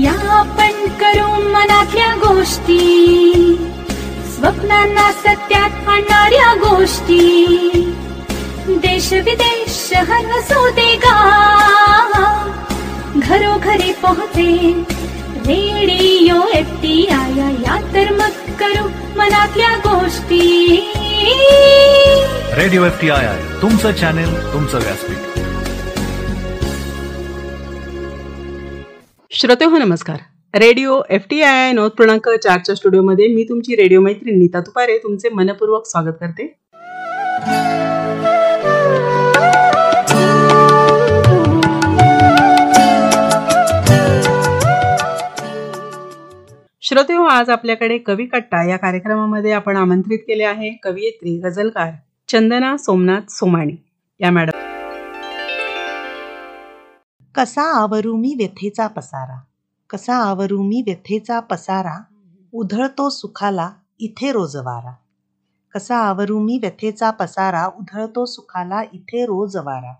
या आपण करू मनातल्या गोष्टी, स्वप्नांना सत्यात आणणाऱ्या गोष्टी. देश विदेश शहर असू दे गाव, घरोघरी पोहोचे रेडिओ FTI. या तर मग करू मनातल्या गोष्टी. रेडिओ FTI, तुमचं चॅनेल, तुमचं व्यासपीठ. श्रोतेहो नमस्कार. रेडिओ FTI 9.4च्या स्टुडिओमध्ये मी तुमची रेडिओ मैत्रीण नीता तुपारे तुमचे मनपूर्वक स्वागत करते. श्रोतेहो, आज आपल्याकडे कवी कट्टा या कार्यक्रमामध्ये आपण आमंत्रित केले आहे कवयित्री गझलकार चंदना सोमनाथ सोमाणी या मॅडम. कसा आवरू मी व्यथेचा पसारा, कसा आवरू मी व्यथेचा पसारा, उधळतो सुखाला इथे रोज वारा. कसा आवरू मी व्यथेचा पसारा, उधळतो सुखाला इथे रोज वारा.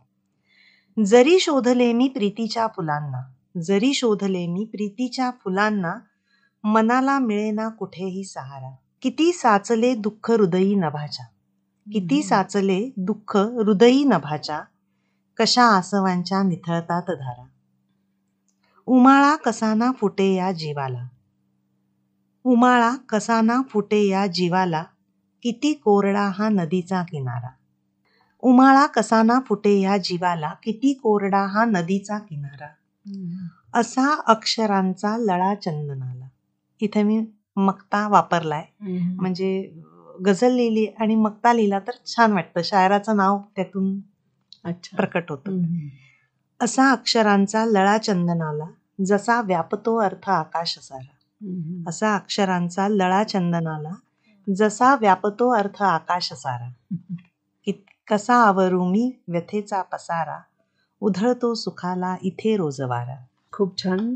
जरी शोधले मी प्रीतीच्या फुलांना, जरी शोधले मी प्रीतीच्या फुलांना, मनाला मिळेना कुठेही सहारा. किती साचले दुःख हृदयी नभाच्या, किती साचले दुःख हृदयी नभाच्या, कशा आसवांच्या निथळतात धारा. उमाळा कसाना फुटे या जीवाला, उमाळा कसाना फुटे या जीवाला, किती कोरडा हा नदीचा किनारा. उमाळा कसाना फुटे या जीवाला, किती कोरडा हा नदीचा किनारा. असा अक्षरांचा लळा चंदनाला. इथे मी मक्ता वापरलाय, म्हणजे गझल लिहिली आणि मक्ता लिहिला तर छान वाटतं, शायराचं नाव त्यातून प्रकट होतं. असा अक्षरांचा लळा चंदनाला, जसा व्यापतो अर्थ आकाश सारा. असा अक्षरांचा लळा चंदनाला, जसा व्यापतो अर्थ आकाश सारा. कसा आवरू मी व्यथेचा पसारा, उधळतो सुखाला इथे रोज वारा. खूप छान.